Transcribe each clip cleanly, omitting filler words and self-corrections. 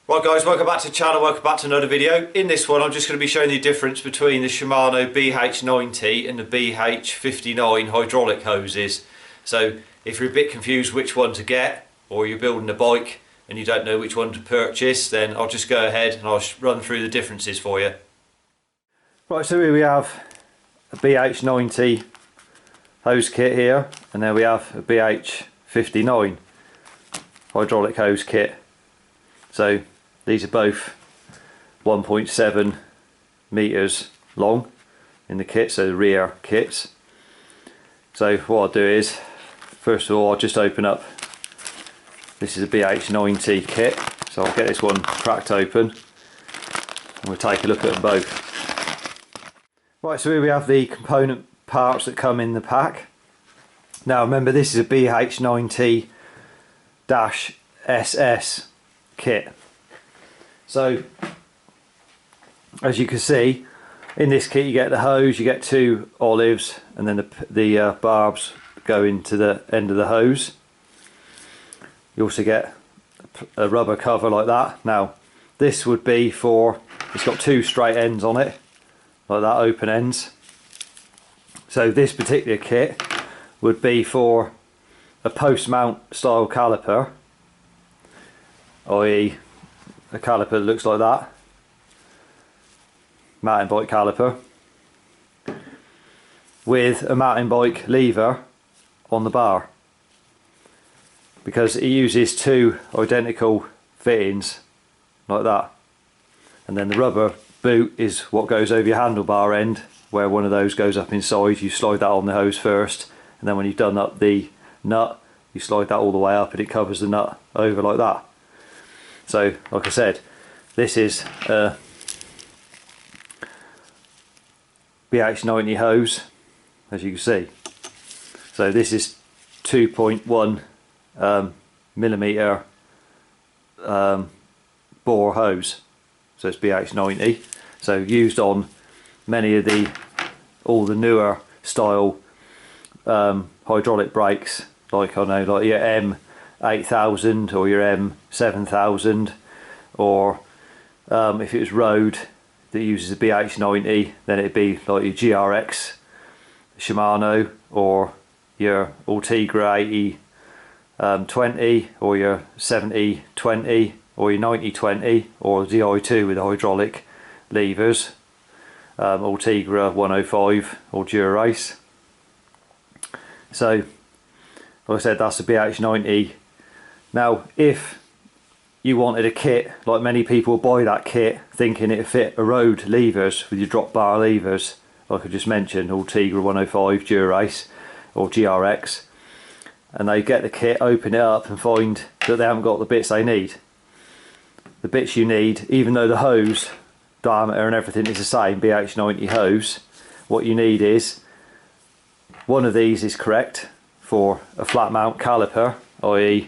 Right guys, welcome back to the channel, welcome back to another video. In this one I'm just going to be showing you the difference between the Shimano BH90 and the BH59 hydraulic hoses. So if you're a bit confused which one to get, or you're building a bike and you don't know which one to purchase, then I'll just go ahead and I'll run through the differences for you. Right, so here we have a BH90 hose kit here, and then we have a BH59 hydraulic hose kit. So these are both 1.7 meters long in the kit, so the rear kits. So what I'll do is, first of all, I'll just open up, this is a BH90 kit, so I'll get this one cracked open and we'll take a look at them both. Right, so here we have the component parts that come in the pack. Now remember, this is a BH90-SS kit. So as you can see, in this kit you get the hose, you get two olives, and then the barbs go into the end of the hose. You also get a rubber cover like that. Now this would be for, it's got two straight ends on it like that, open ends. So this particular kit would be for a post mount style caliper, i.e. a caliper that looks like that, mountain bike caliper, with a mountain bike lever on the bar, because it uses two identical fittings like that, and then the rubber boot is what goes over your handlebar end, where one of those goes up inside. You slide that on the hose first, and then when you've done up the nut, you slide that all the way up and it covers the nut over like that. So like I said, this is a BH90 hose, as you can see. So this is 2.1 millimeter bore hose, so it's BH90. So used on many of all the newer style hydraulic brakes, like I know, like your M8000 or your M7000, or if it was road that uses a BH90, then it'd be like your GRX Shimano, or your Ultegra 8020, or your 7020, or your 9020, or DI2 with the hydraulic levers, Ultegra 105 or Dura-Ace. So like I said, that's the BH90. Now if you wanted a kit, like many people buy that kit thinking it'd fit a road levers with your drop bar levers, like I just mentioned, Ultegra 105, Dura-Ace or GRX, and they get the kit, open it up and find that they haven't got the bits they need. The bits you need, even though the hose diameter and everything is the same, BH90 hose, what you need is, one of these is correct for a flat mount caliper, i.e.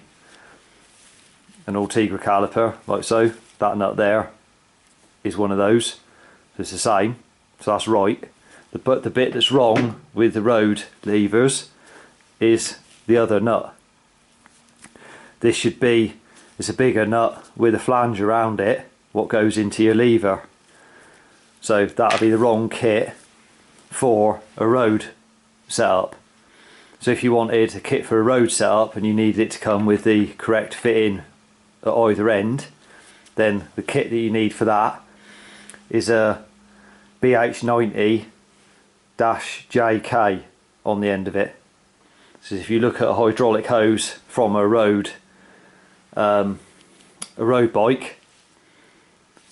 an Ultegra caliper, like so. That nut there is one of those, so it's the same, so that's right. But the bit that's wrong with the road levers is the other nut. This should be, it's a bigger nut with a flange around it, what goes into your lever. So that'll be the wrong kit for a road setup. So if you wanted a kit for a road setup and you needed it to come with the correct fitting at either end, then the kit that you need for that is a BH90-JK on the end of it. So if you look at a hydraulic hose from a road bike,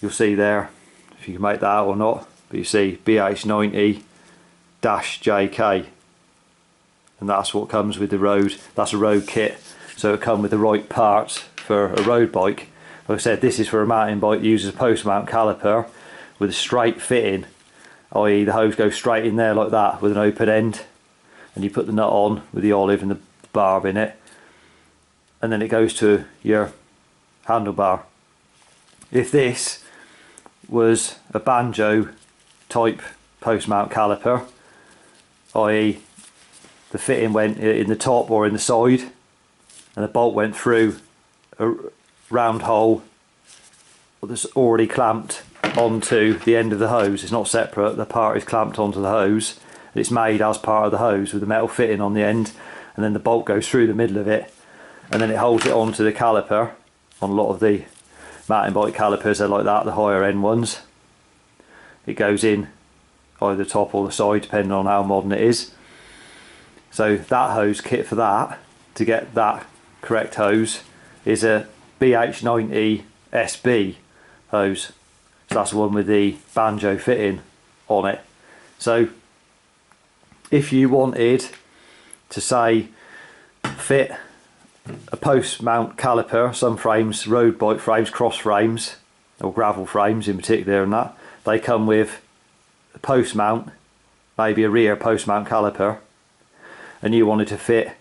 you'll see there, if you can make that out or not, but you see BH90-JK, and that's what comes with the road. That's a road kit, so it comes with the right parts for a road bike. Like I said, this is for a mountain bike that uses a post mount caliper with a straight fitting, i.e. the hose goes straight in there like that with an open end, and you put the nut on with the olive and the barb in it, and then it goes to your handlebar. If this was a Banjo type post mount caliper, i.e. the fitting went in the top or in the side, and the bolt went through a round hole that's already clamped onto the end of the hose. It's not separate, the part is clamped onto the hose and it's made as part of the hose with the metal fitting on the end, and then the bolt goes through the middle of it and then it holds it onto the caliper. On a lot of the mountain bike calipers they're like that, the higher end ones. It goes in either the top or the side depending on how modern it is. So that hose kit for that, to get that correct hose, is a BH90 SB hose. So that's the one with the Banjo fitting on it. So if you wanted to say fit a post mount caliper, some frames, road bike frames, cross frames or gravel frames in particular, and that they come with a post mount, maybe a rear post mount caliper, and you wanted to fit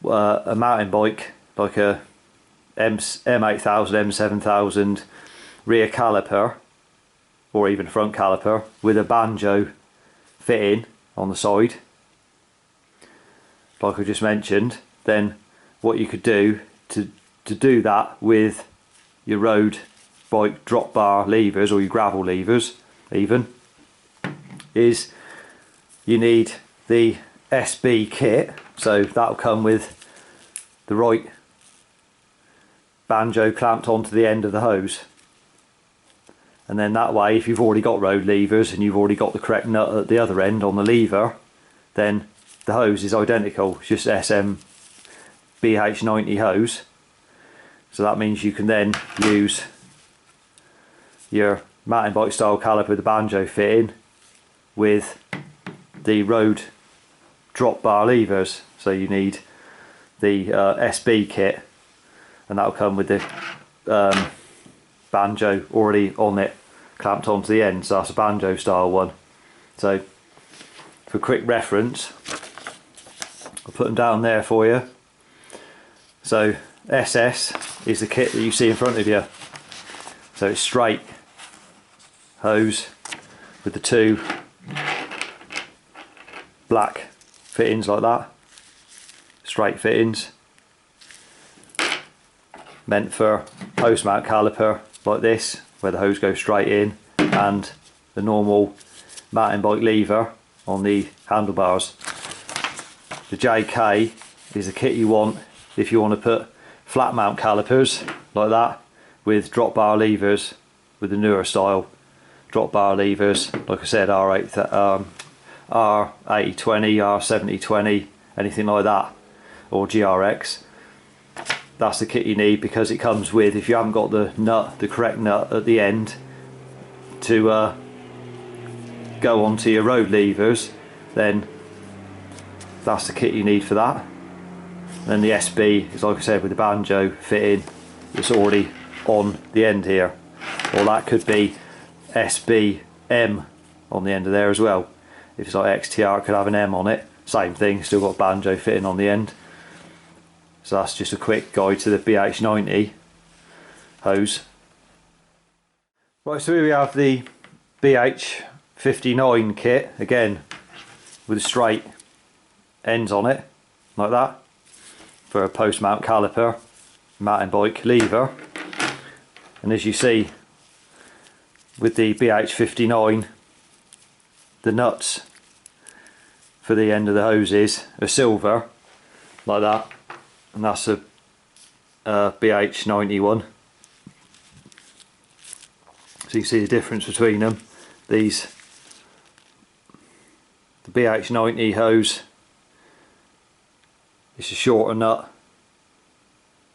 a mountain bike like a M8000, M7000 rear caliper or even front caliper with a Banjo fitting on the side, like I just mentioned, then what you could do to do that with your road bike drop bar levers or your gravel levers even, is you need the SB kit. So that'll come with the right Banjo clamped onto the end of the hose, and then that way if you've already got road levers and you've already got the correct nut at the other end on the lever, then the hose is identical. It's just SM BH90 hose. So that means you can then use your mountain bike style caliper with the Banjo fitting with the road drop bar levers. So you need the SB kit, and that'll come with the Banjo already on it, clamped onto the end. So that's a Banjo style one. So for quick reference, I'll put them down there for you. So SS is the kit that you see in front of you. So it's straight hose with the two black fittings like that, straight fittings, meant for post mount caliper like this where the hose goes straight in, and the normal mountain bike lever on the handlebars. The JK is the kit you want if you want to put flat mount calipers like that with drop bar levers, with the newer style drop bar levers, like I said, R8020, R7020, anything like that, or GRX. That's the kit you need, because it comes with, if you haven't got the nut, the correct nut at the end to go onto your road levers, then that's the kit you need for that. Then the SB is, like I said, with the Banjo fitting, it's already on the end here, or that could be SBM on the end of there as well. If it's like XTR, it could have an M on it, same thing, still got Banjo fitting on the end. So that's just a quick guide to the BH90 hose. Right, so here we have the BH59 kit, again with straight ends on it like that, for a post mount caliper, mountain bike lever. And as you see with the BH59, the nuts for the end of the hoses are silver like that, and that's a BH90 one. So you can see the difference between them. The BH90 hose is a shorter nut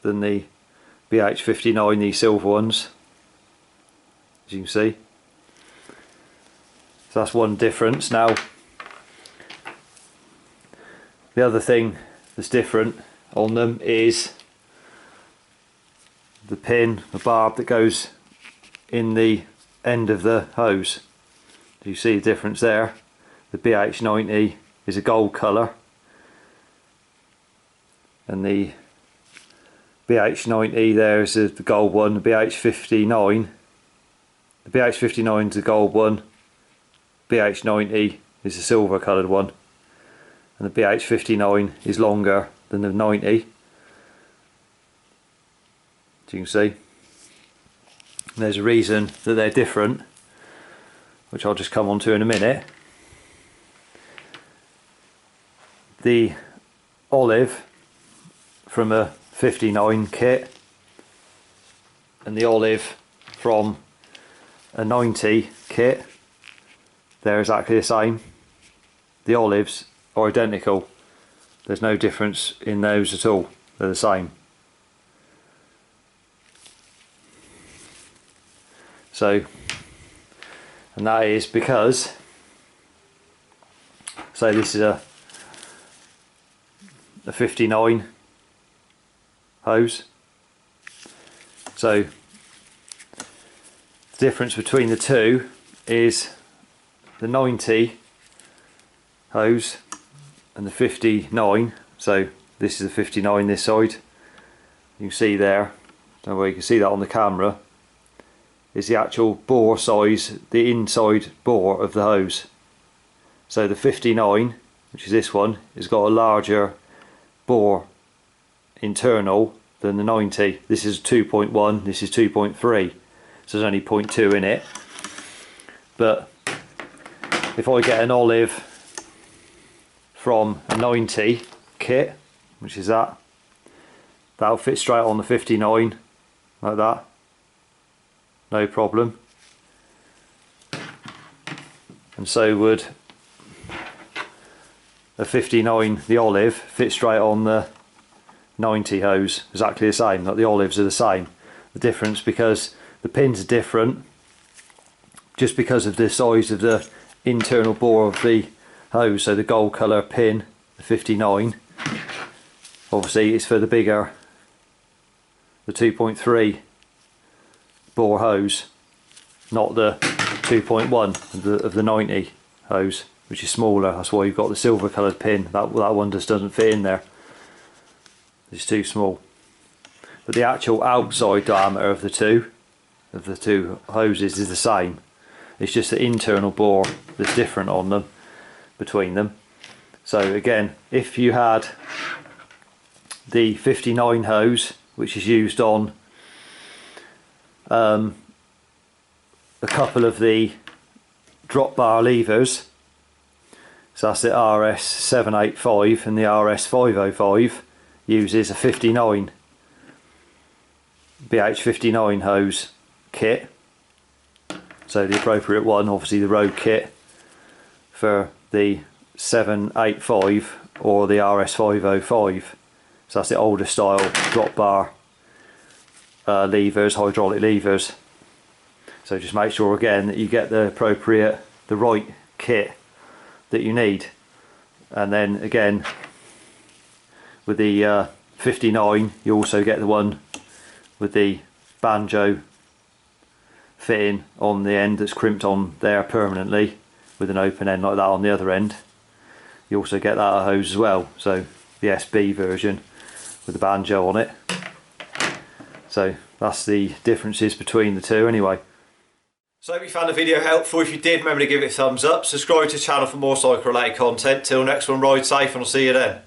than the BH59, these silver ones, as you can see. So that's one difference. Now the other thing that's different on them is the pin, the barb that goes in the end of the hose. Do you see the difference there? The BH90 is a gold colour, and the BH90 there is the gold one. The BH59 is the gold one, BH90 is the silver coloured one, and the BH59 is longer than the 90, as you can see. There's a reason that they're different, which I'll just come on to in a minute. The olive from a 59 kit and the olive from a 90 kit, they're exactly the same. The olives are identical. There's no difference in those at all. They're the same. So, and that is because, so this is a 59 hose. So the difference between the two is the 90 hose and the 59. So this is the 59 this side. You can see there, don't know where you can see that on the camera, is the actual bore size, the inside bore of the hose. So the 59, which is this one, has got a larger bore internal than the 90. This is 2.1, this is 2.3, so there's only 0.2 in it. But if I get an olive from a 90 kit, which is that, that'll fit straight on the 59 like that, no problem. And so would a 59, the olive, fit straight on the 90 hose, exactly the same. Like the olives are the same. The difference, because the pins are different, just because of the size of the internal bore of the hose. So the gold colour pin, the 59, obviously it's for the bigger, the 2.3 bore hose, not the 2.1 of the 90 hose, which is smaller. That's why you've got the silver coloured pin. That one just doesn't fit in there. It's too small. But the actual outside diameter of the two hoses is the same. It's just the internal bore that's different on them, between them. So again, if you had the 59 hose, which is used on a couple of the drop bar levers, so that's the RS785 and the RS505, uses a 59 BH59 hose kit. So the appropriate one, obviously the road kit for the 785 or the RS505. So that's the older style drop bar levers, hydraulic levers. So just make sure again that you get the right kit that you need. And then again, with the 59, you also get the one with the Banjo fitting on the end that's crimped on there permanently with an open end like that on the other end. You also get that hose as well, so the SB version with the Banjo on it. So that's the differences between the two anyway. So I hope you found the video helpful. If you did, remember to give it a thumbs up, subscribe to the channel for more cycle related content. Till next one, ride safe and I'll see you then.